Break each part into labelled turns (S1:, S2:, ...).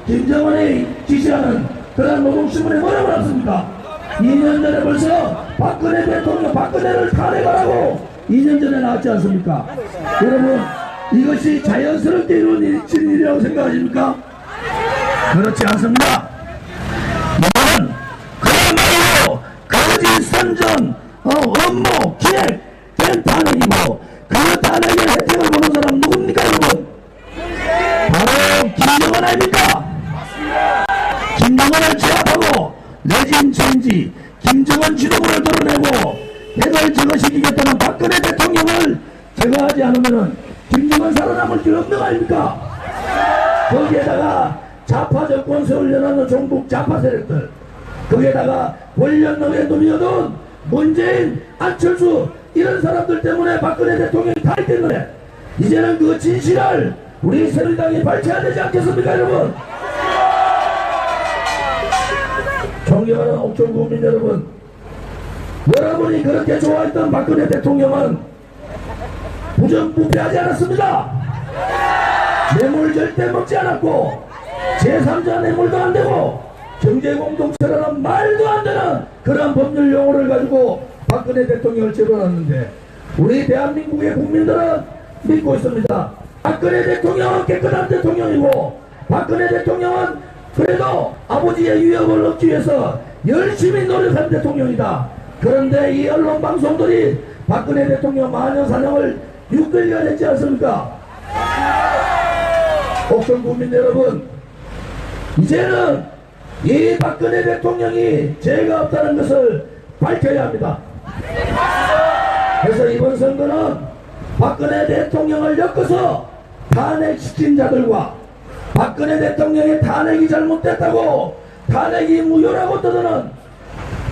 S1: 김정은이 지시하는 그런 노동신문에 뭐라고 났습니까? 2년 전에 벌써 박근혜 대통령 박근혜를 탄핵하라고 2년 전에 나왔지 않습니까? 여러분 이것이 자연스럽게 이루어진 일이라고 생각하십니까? 그렇지 않습니다. 이거는 그야말로 거짓 선전 업무 기획된 탄핵이고 그 탄핵의 혜택을 보는 사람 누굽니까 여러분? 바로 김정은 아닙니까? 김정은을 제압하고 레진 체인지 김정은 지도부를 드러내고 핵을 제거시키겠다는 박근혜 대통령을 제거하지 않으면 김정은 살아남을 길 없는 거 아닙니까? 거기에다가 좌파 정권 세우려는 종북 좌파 세력들 거기에다가 권력너에 누리어둔 문재인, 안철수 이런 사람들 때문에 박근혜 대통령이 탄핵됐는데 이제는 그 진실을 우리 새누리당이 밝혀야 되지 않겠습니까 여러분? 존경하는 옥천 국민 여러분, 여러분이 그렇게 좋아했던 박근혜 대통령은 부정부패하지 않았습니다. 뇌물 절대 먹지 않았고 제3자 뇌물도 안 되고 경제공동체라는 말도 안 되는 그런 법률 용어를 가지고 박근혜 대통령을 집어넣었는데 우리 대한민국의 국민들은 믿고 있습니다. 박근혜 대통령은 깨끗한 대통령이고 박근혜 대통령은 그래도 아버지의 위협을 얻기 위해서 열심히 노력한 대통령이다. 그런데 이 언론 방송들이 박근혜 대통령 마녀사냥을 6개월이나 했지 않습니까? 옥천 국민 여러분, 이제는 이 박근혜 대통령이 죄가 없다는 것을 밝혀야 합니다. 그래서 이번 선거는 박근혜 대통령을 엮어서 탄핵시킨 자들과 박근혜 대통령의 탄핵이 잘못됐다고 탄핵이 무효라고 떠드는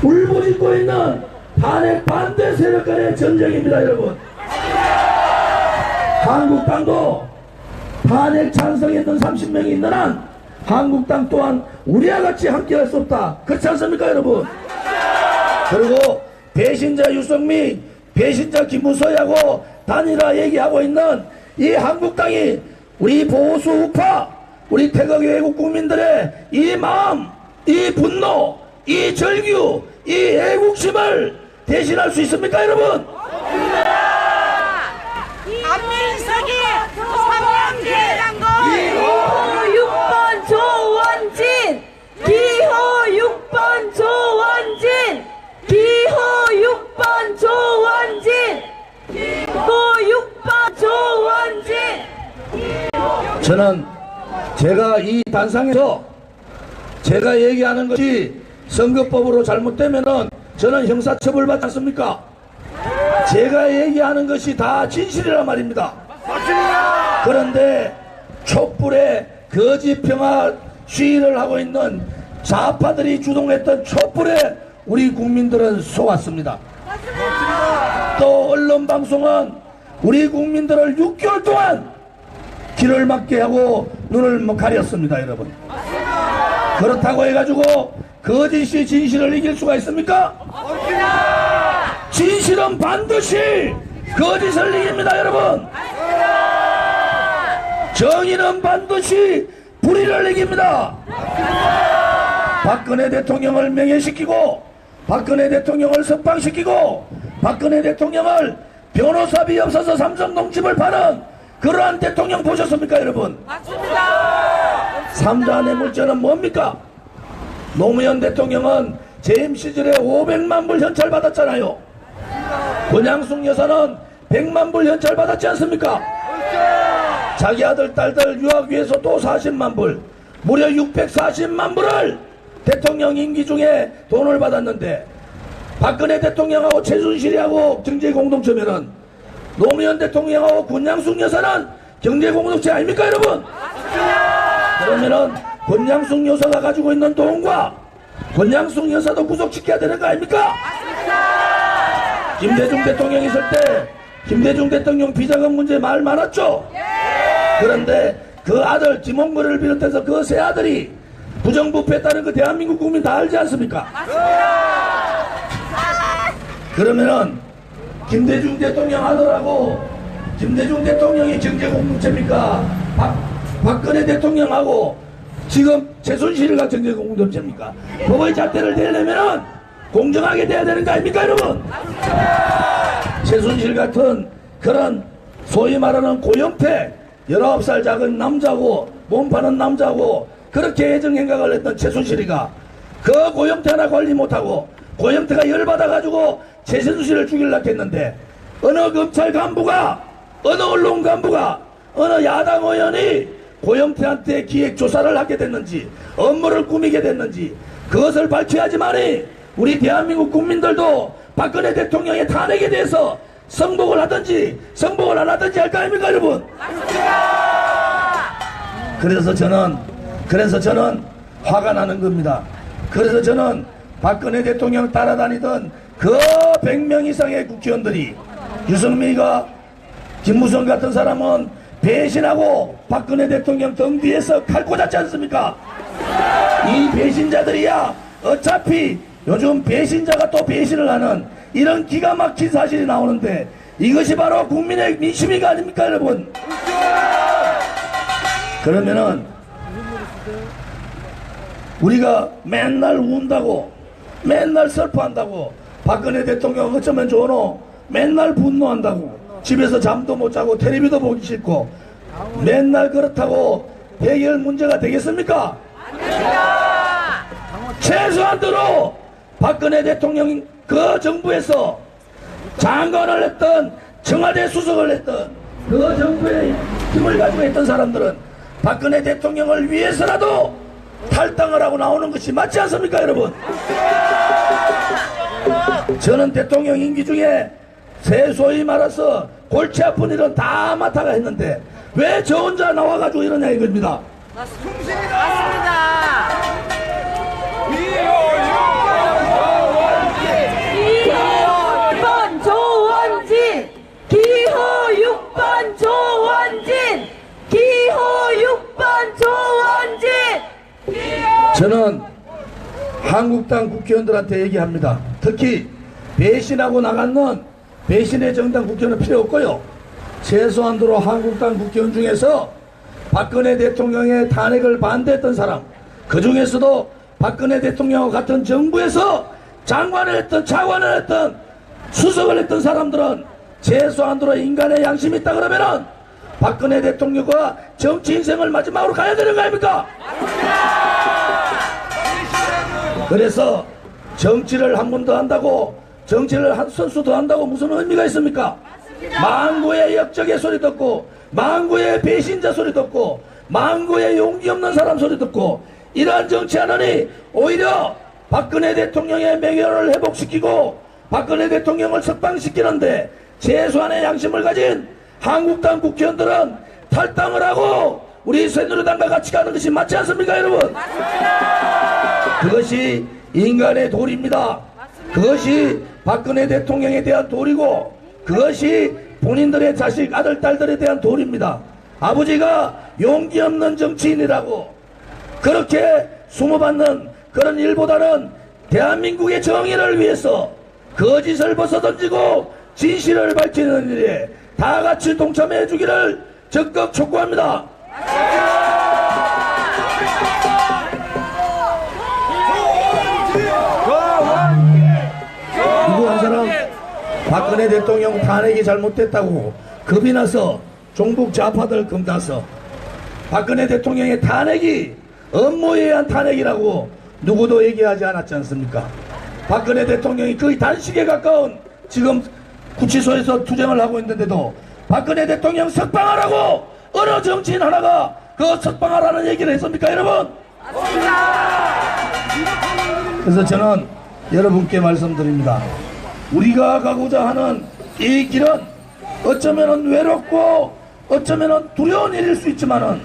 S1: 울부짖고 있는 탄핵 반대 세력 간의 전쟁입니다 여러분. 한국당도 탄핵 찬성했던 30명이 있는 한 한국당 또한 우리와 같이 함께할 수 없다. 그렇지 않습니까 여러분? 그리고 배신자 유승민, 배신자 김무서하고 단일화 얘기하고 있는 이 한국당이 우리 보수 우파, 우리 태극 외국 국민들의 이 마음, 이 분노, 이 절규, 이 애국심을 대신할 수 있습니까 여러분?
S2: 안민석이 3년 기호 6번 조원진, 기호 6번 조원진, 기호 6번 조원진, 기호 6번 조원진.
S1: 저는 제가 이 단상에서 제가 얘기하는 것이 선거법으로 잘못되면은 저는 형사처벌 받지 않습니까? 제가 얘기하는 것이 다 진실이란 말입니다. 그런데 촛불에 거짓 평화 시위를 하고 있는 좌파들이 주동했던 촛불에 우리 국민들은 속았습니다. 또 언론 방송은 우리 국민들을 6개월 동안 길을 막게 하고 눈을 가렸습니다 여러분. 그렇다고 해가지고 거짓이 진실을 이길 수가 있습니까? 진실은 반드시 거짓을 이깁니다 여러분. 정의는 반드시 불의를 이깁니다. 박근혜 대통령을 명예시키고 박근혜 대통령을 석방시키고 박근혜 대통령을 변호사비 없어서 삼성농집을 파는 그러한 대통령 보셨습니까 여러분?
S2: 맞습니다.
S1: 3자 뇌물죄는 뭡니까? 노무현 대통령은 재임 시절에 500만 불 현찰 받았잖아요. 권양숙 여사는 100만 불 현찰 받았지 않습니까? 자기 아들 딸들 유학 위해서 또 40만 불, 무려 640만 불을 대통령 임기 중에 돈을 받았는데 박근혜 대통령하고 최순실이하고 경제공동체면은 노무현 대통령하고 권양숙 여사는 경제공동체 아닙니까 여러분? 그러면은 권양숙 여사가 가지고 있는 돈과 권양숙 여사도 구속시켜야 되는 거 아닙니까? 김대중 대통령 있을 때 김대중 대통령 비자금 문제 말 많았죠? 그런데 그 아들 김홍근을 비롯해서 그 세 아들이 부정부패했다는 그 대한민국 국민 다 알지 않습니까? 그러면은 김대중 대통령 아들하고 김대중 대통령이 경제공동체입니까? 박근혜 대통령하고 지금 최순실과 정치공동체입니까? 법의 잣대를 대려면은 공정하게 돼야 되는 거 아닙니까, 여러분? 최순실 같은 그런 소위 말하는 고영태 19살 작은 남자고 몸 파는 남자고 그렇게 애정행각을 했던 최순실이가 그 고영태 하나 관리 못하고 고영태가 열받아가지고 최순실을 죽이려고 했는데 어느 검찰 간부가 어느 언론 간부가 어느 야당 의원이 고영태한테 기획조사를 하게 됐는지 업무를 꾸미게 됐는지 그것을 밝혀야지만이 우리 대한민국 국민들도 박근혜 대통령의 탄핵에 대해서 성복을 하든지 성복을 안 하든지 할 거 아닙니까, 여러분? 그래서 저는 화가 나는 겁니다. 그래서 저는 박근혜 대통령 따라다니던 그 100명 이상의 국회의원들이 유승민과 김무성 같은 사람은 배신하고 박근혜 대통령 등 뒤에서 칼 꽂았지 않습니까? 이 배신자들이야 어차피 요즘 배신자가 또 배신을 하는 이런 기가 막힌 사실이 나오는데 이것이 바로 국민의 민심이가 아닙니까, 여러분? 그러면은 우리가 맨날 운다고 맨날 슬퍼한다고 박근혜 대통령 어쩌면 좋노 맨날 분노한다고 집에서 잠도 못 자고 텔레비도 보기 싫고 맨날 그렇다고 해결 문제가 되겠습니까? 최소한도로 박근혜 대통령 그 정부에서 장관을 했던 청와대 수석을 했던 그 정부의 힘을 가지고 했던 사람들은 박근혜 대통령을 위해서라도 탈당을 하고 나오는 것이 맞지 않습니까, 여러분? 저는 대통령 임기 중에 소위 말해서 골치 아픈 일은 다 맡아가 했는데 왜 저 혼자 나와가지고 이러냐 이겁니다.
S2: 맞습니다. 기호 6번 조원진! 기호 6번 조원진!
S1: 저는 한국당 국회의원들한테 얘기합니다. 특히 배신하고 나가는 배신의 정당 국회의원은 필요 없고요. 최소한도로 한국당 국회의원 중에서 박근혜 대통령의 탄핵을 반대했던 사람, 그 중에서도 박근혜 대통령과 같은 정부에서 장관을 했던 차관을 했던 수석을 했던 사람들은 최소한도로 인간의 양심이 있다 그러면은 박근혜 대통령과 정치 인생을 마지막으로 가야 되는 거 아닙니까? 그래서 정치를 한 번 더 한다고 정치를 한 선수 더 한다고 무슨 의미가 있습니까? 망구의 역적의 소리 듣고 망구의 배신자 소리 듣고 망구의 용기 없는 사람 소리 듣고 이러한 정치하느니 오히려 박근혜 대통령의 명예를 회복시키고 박근혜 대통령을 석방시키는데 최소한의 양심을 가진 한국당 국회의원들은 탈당을 하고 우리 새누리당과 같이 가는 것이 맞지 않습니까, 여러분? 그것이 인간의 도리입니다. 그것이 박근혜 대통령에 대한 도리고 그것이 본인들의 자식 아들 딸들에 대한 도리입니다. 아버지가 용기 없는 정치인이라고 그렇게 수모받는 그런 일보다는 대한민국의 정의를 위해서 거짓을 벗어던지고 진실을 밝히는 일에 다 같이 동참해 주기를 적극 촉구합니다. 누구 한 사람 박근혜 대통령 탄핵이 잘못됐다고 겁이 나서 종북 좌파들 검다서 박근혜 대통령의 탄핵이 업무에 의한 탄핵이라고 누구도 얘기하지 않았지 않습니까? 박근혜 대통령이 거의 단식에 가까운 지금 구치소에서 투쟁을 하고 있는데도 박근혜 대통령 석방하라고 어느 정치인 하나가 그 석방하라는 얘기를 했습니까, 여러분? 그래서 저는 여러분께 말씀드립니다. 우리가 가고자 하는 이 길은 어쩌면 외롭고 어쩌면 두려운 일일 수 있지만은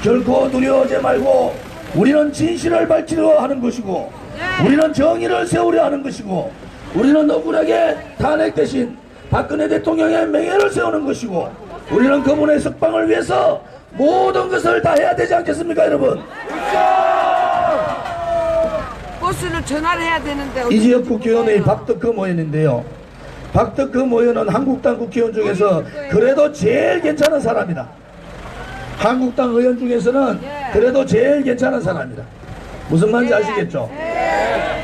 S1: 결코 두려워하지 말고 우리는 진실을 밝히려 하는 것이고 우리는 정의를 세우려 하는 것이고 우리는 억울하게 탄핵 대신 박근혜 대통령의 명예를 세우는 것이고 우리는 그분의 석방을 위해서 모든 것을 다 해야 되지 않겠습니까, 여러분?
S2: 버스를 전화를 해야 되는데
S1: 이 지역 국회의원의 박덕흠 의원인데요. 박덕흠 의원은 한국당 국회의원 중에서 그래도 제일 괜찮은 사람이다. 한국당 의원 중에서는 그래도 제일 괜찮은 사람이다. 무슨 말인지 아시겠죠?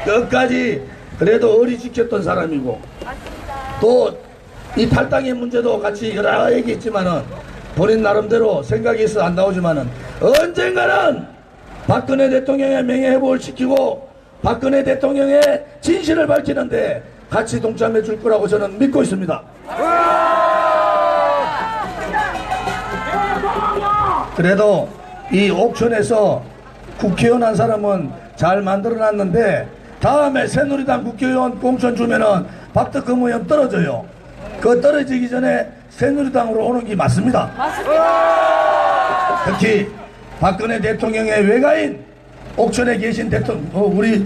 S1: 끝까지 그래도 어리 지켰던 사람이고, 또 이 탈당의 문제도 같이 여러 얘기했지만은 본인 나름대로 생각이 있어 안 나오지만은 언젠가는 박근혜 대통령의 명예회복을 지키고 박근혜 대통령의 진실을 밝히는데 같이 동참해 줄 거라고 저는 믿고 있습니다. 그래도 이 옥천에서 국회의원 한 사람은 잘 만들어 놨는데 다음에 새누리당 국회의원 공천 주면은 박덕흠 의원 떨어져요. 그 떨어지기 전에 새누리당으로 오는 게 맞습니다. 특히 박근혜 대통령의 외가인 옥천에 계신 우리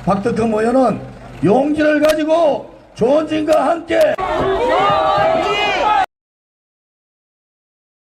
S1: 박덕흠 의원은 용기를 가지고 조원진과 함께